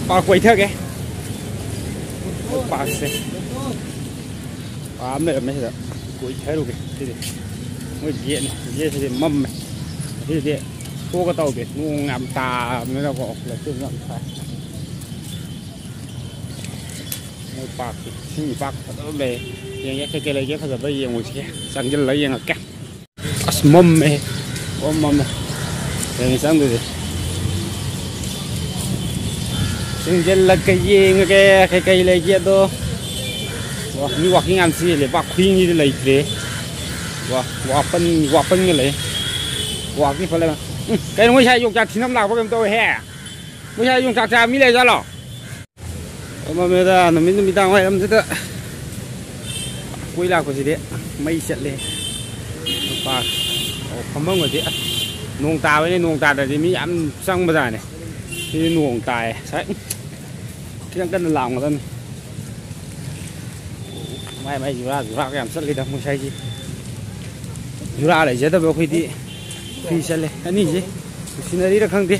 ปลาคุยเท่าแกปลาเสปลาไม่ไม่ใช่หรอคุยเท่าลูกที่ดิไม่เย็นเย็นที่ดิมั่มที่ดิพวกก็เต่าเบ็ดงูงามตาไม่ต้องบอกเลยตึ้งนั่นใช่ไม่ปลาที่ปลาตัวเบย์ยังแค่แค่เลยแค่เขาจะไปยังหมดแค่สั่งจะเลยยังแกอัสมั่มเองมั่มมั่มยังสั่งดูดิซึ่งจะลักcái gì cái này kia đó, như hoặc cái ngàm xì để bạc khuyên như này thế, hoặc phân cái này, hoặc cái phần này, cái nó mới sai dùng chặt thì năm nào có em tôi hè, mới sai dùng chặt mi này ra lọ, mà bây giờ nó mình đang ngoài làm thế đó, quay lại cái gì đấy, mây sệt lên, và không mong người thế, nuông tà với nuông tà là thì mi ăn sang bây giờ này. Thì nuông tài đấy cái cân lòng thân mày dù ra cái làm sắt đi đâu không sai gì dù ra để chế tao bảo khi đi khi sẽ lên anh gì xin đi được không đi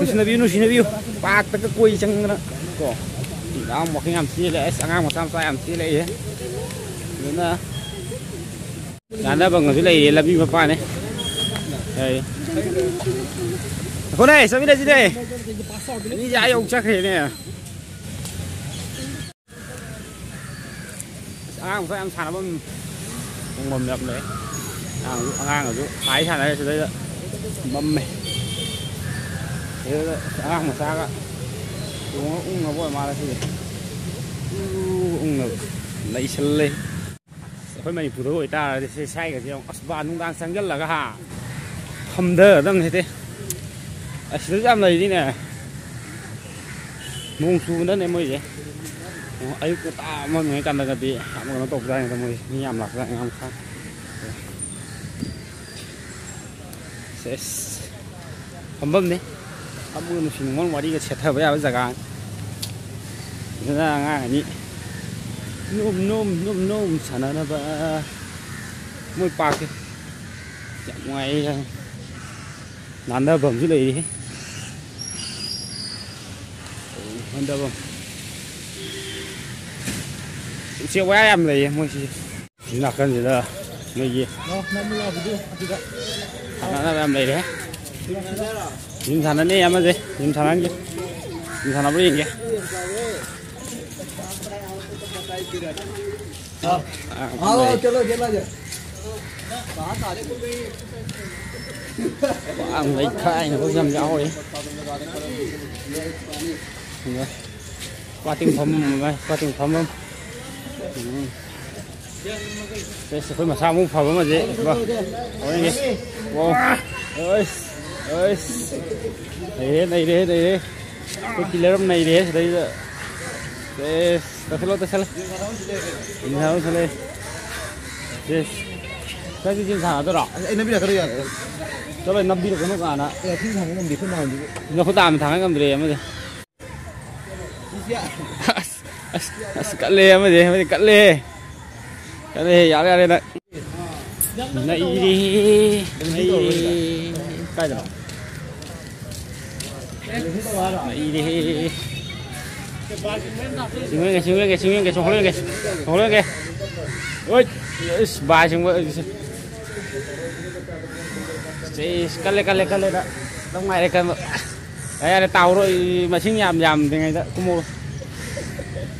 xin view nó xin view ba cái quay chân đó cổ thì đó một cái làm gì lại sáng ngang một tam sai làm gì lại đấy nên là đàn đó bằng cái này là bị phá này đây con này sao biết đây gì đây đi ra ông chắc thế này ăn phải ăn sàn lắm mầm nhập đấy ăn ở chỗ thái sàn đây đây mầm này thế ăn mà sao ạ uống nó vội mà là gì uống nó lấy sân lên phải mày phụ nữ ta thì sai cái gì không asban cũng đang sang rất là cái hà không đỡ đang thế sử dụng này đi nè mông su nó này mới vậy ấy của ta mà người cần là cái gì mà nó tộc ra người ta mới nhảm lạc ra không khác sẽ không bấm đi không bấm mình muốn vào đi cái chẹt thở với ai bây giờ cả thế là ngay này nôm sản nó là môi bạc kìa ngoài làm đâu bấm dưới này đi hơn đâu không siêu quá em này mua gì chỉ là cần gì đó người gì thằng em này đấy nhìn thằng anh em gì nhìn thằng anh gì nhìn thằng nó đi kìa ăn mấy khai nó có dầm dạo ấy qua tiếng phẩm không đây sẽ phải mà sao muốn phẩm mà gì vâng ôi wow ơi ơi đây cái kilo này đấy đây ta phải lo ta lên nhìn thấy không lên đây cái gì thả tôi đỏ anh nó biết là cái gì cho nên nằm đi được cái nước à nè cái thằng nằm đi thế nào nó không tạm thằng cái gì mà gì cắt lê mà gì cắt lê giá lên đấy này đi cái gì này đi xuống lên kìa ôi ba chúng vậy cắt lên đó trong này đây đấy là tàu rồi mà sinh nhầm thì ngày đó cũng mua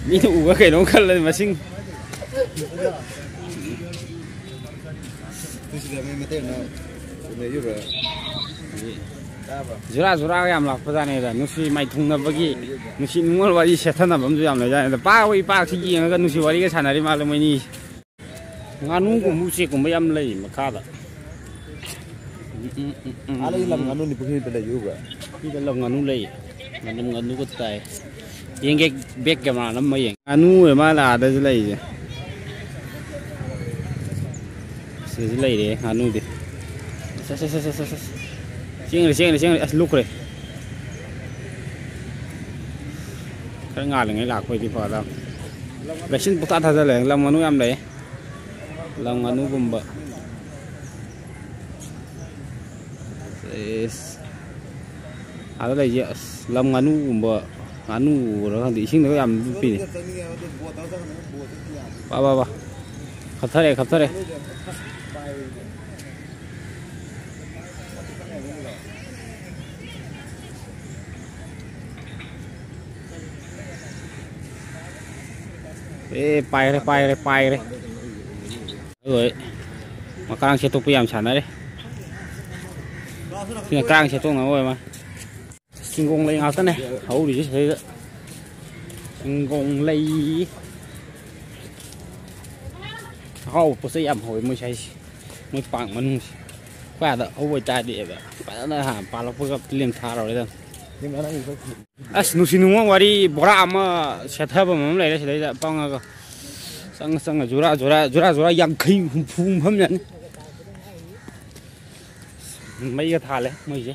đi thủ có kể nó cắt lên mà sinh Zura cái làm lọc ra này là nó suy mày thùng là cái nó suy muốn vào đi sẽ thân là bấm làm này ra là ba cái gì nó suy vào đi cái sản này mà là mày nhỉ nganu của mua xe của mấy em lấy mà khá là lấy làm nganu thì bưng bên đây juga đi bên lòng nganu có tài những cái biết cái mà nó mấy nganu mà là đây lấy gì sẽ lấy đấy nganu đi Siang lúc rồi cái ngà là ngày lạc quay đi vào đâu để xin bút thật ra là lòng nganu em đấy lòng nganu bùm bợ thả đây gì lâm nganu bờ nganu rồi thằng tí sinh nó làm pin ba khắp thế này bay đây rồi mà càng sẽ tục làm sản đấy thì càng sẽ tục rồi mà sinh công lấy áo tất này hấu thì thấy đó sinh công lấy hấu có xây ẩm hồi mới xây mới phẳng mình qua đó hấu với trái địa vậy phải là hàm pa nó vừa liền thả rồi đấy nu xin uống qua đi bỏ ra mà sẽ thấp mà mình lấy đấy là bao nhiêu sang là dura yang khinh phum hâm nhận mấy cái thà đấy mấy chứ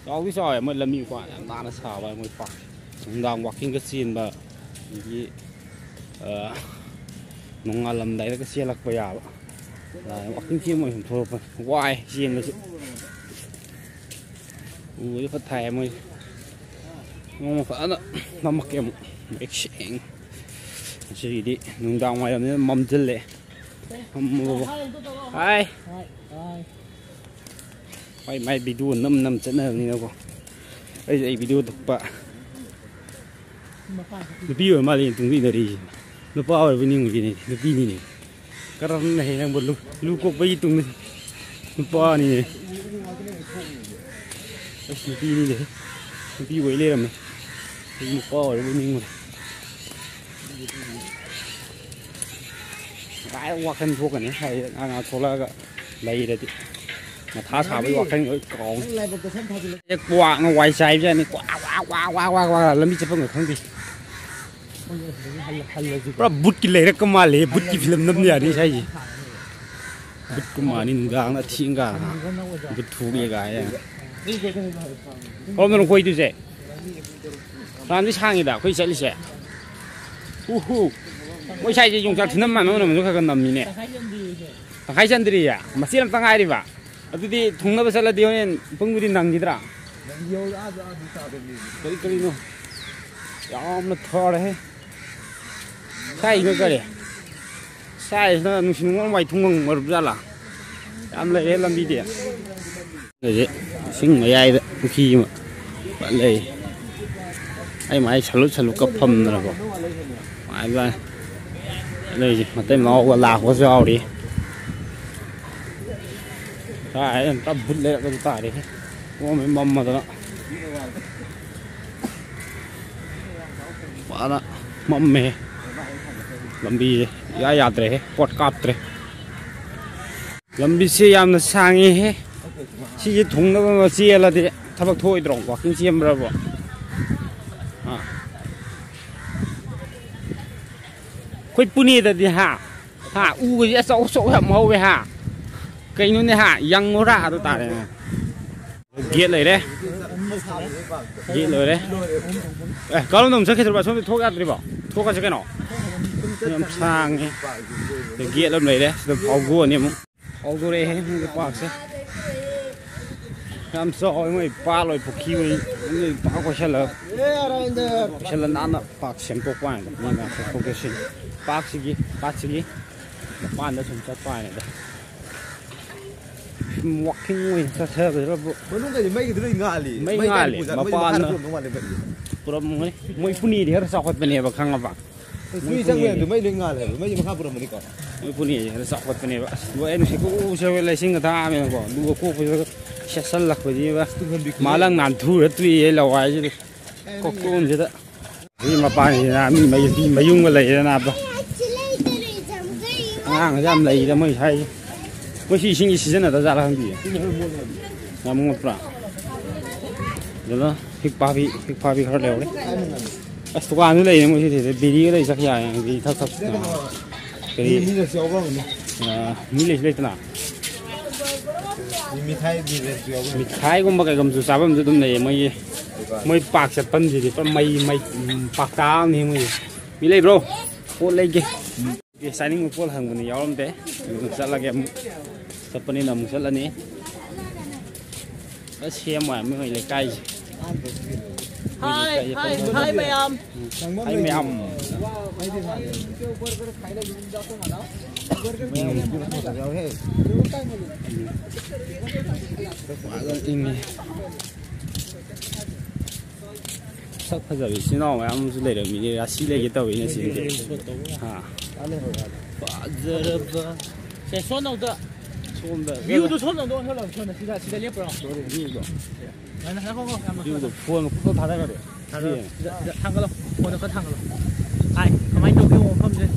đó cái sỏi mới làm gì quả ta nó xào vào mới phẳng đang hoặc cái xin mà cái nông làm đấy cái xe lạc bây giờ là hoặc cái chim mà thôi quay xin là cái phát thải mới ngon phải nó mặc em bích sáng gì đi nung đào ngoài làm mầm chân lệ hai mày bị đuôn năm chân hơn nhiều không bây giờ bị đuôn tục bạ nó bị ở mà liền tung đi đi nó bao ở bên những cái này nó bị này cái răng này đang buồn lu cục bây tung nó bao này nó bị này nó bị quấy lên mà nó bao ở bên những cái hoa khăn thuốc này hay ăn thuốc là lấy đấy mà thả thả với hoa khăn ở còn cái quả nó quay say ra này quả làm gì cho người không đi bữa bút cái lấy ra cái mà lấy bút cái film năm giờ đi say gì bút cái mà nên gang là thiên gang bút thuốc gì cái hôm nay nó quay tôi sẽ làm cái sang gì đó quay sẽ đi sẽ mỗi sai chỉ dùng cho thằng mà nó mình cái nằm như này khai chân đi à mà xí làm tăng ai đi vậy thì thùng nó bây giờ là điều này bưng đi nặng gì đó cái nó nó thò đấy sai cái này sai nó xin ngon vài thùng mà ra là làm lấy làm đi đi rồi xin mấy ai đó khi mà bạn lấy ai mà ai xả lút cấp phẩm rồi không ai vậy đây mà tên nó là lạc có rau đi cái ta bút lên cái tải đi có mấy mầm mà đó quá đó mầm mè làm gì ya đấy quạt cáp đấy làm gì xe làm nó sang ấy xe thùng nó xe là thì thằng bác thôi rồi quá kinh nghiệm rồi bỏ khối puni đó thì hả u cái sổ hầm hậu về hả cái nó này hả yang nó ra tôi tải này ghét lời đấy có lúc nào sẽ khi tôi bảo xong thì thuốc ăn đi bảo thuốc ăn cho cái nọ làm sang ấy ghét lắm lời đấy tôi phao gua niệm phao gua đây hết cái bạc sẽ làm sao mới ba loại phục khí mới ba có xe lợn ăn nó bạc xem có quan nhưng mà không có xin bác sĩ quan nó chúng ta quan này hoặc khi người ta theo cái đó mấy cái thứ mấy ngày mà quan nó còn mấy phun đi thì nó sao bên này bạc khang à bạc mấy cái người mấy ngày mấy mà khác bên này có mấy phun đi nó sao bên này bạc vậy em sẽ có chơi lại sinh người ta mình có đua cô phải sẽ săn lạc vậy mà mà là ngàn thu rồi tùy là hoài chứ có con gì đó vì mà bạn thì là mình mấy dùng cái này là nào cái làm này là mới hay mới khi sinh sinh là ra là không gì làm một quả rồi hít ba vi khá đều đấy tôi ăn cái này mới thì bì cái này chắc dài vì thấp cái mỹ lịch thế nào mì thái cũng cái gầm sao bấm tụi này mới bạc sẽ phân gì thì phân mày bạc cá này mới lấy bro cô lấy cái signing một cô hàng mình giáo lắm thế sẽ là cái sắp bên nằm sẽ là nè nó xem mà mấy người cay hai mày âm hay mày âm sắc bây giờ bị xin nào mà em lấy được mình đi xí lấy cái tàu này xí à sẽ số nào đó 손다 이거도 손 정도 흘러 손은 시다 예뻐요. 이거 아니 하고 이거 부은 거 다 나가래 한걸로 오늘 거 한걸로 아이 가만히 좀 배워 펌지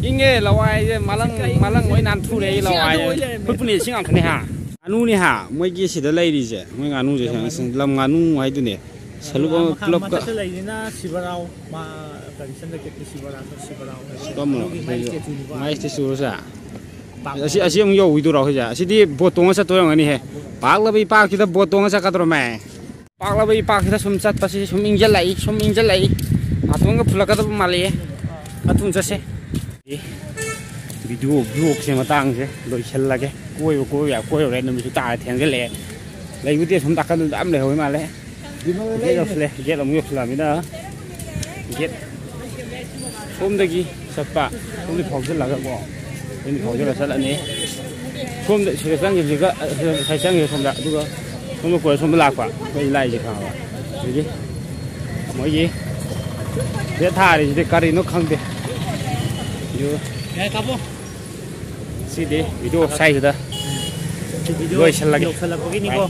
이게 라와이 말랑 뭐 난 투레 라와이 푸푸니 싱안 크네 하 아누니 하 뭐기 시다 레이디제 뭐 아누 제 상 람 아누 하이드네 살고 클럽 가 레이디나 시바라오 마 가리선데 게 시바라오 그럼 마이스티 수로사 Asi ông yêu itu rồi chứ, asi botong sa toyong ani he, pak lebih pak kita botong sa kadro me, pak lebih pak kita sumsat pasti sumingjal lagi, atau enggak pula kata pemali, atau enggak sih, video sih matang sih, loi cel lagi, kue ya random itu tak ada yang gele, lagi itu dia sum tak kadro am leh, hoy male, get om yuk lah, mina, get, sum lagi, siapa, sum di pokok lagi gua. Ini kau jual salah ni, kum sekarang ni juga saya ni kum dah juga, kum kau kum belakang, kau ilai je kau, jadi, mau je, dia thari jadi kari nak kang deh, yo, kamu, sini video saya sudah, video saya lagi begini kok.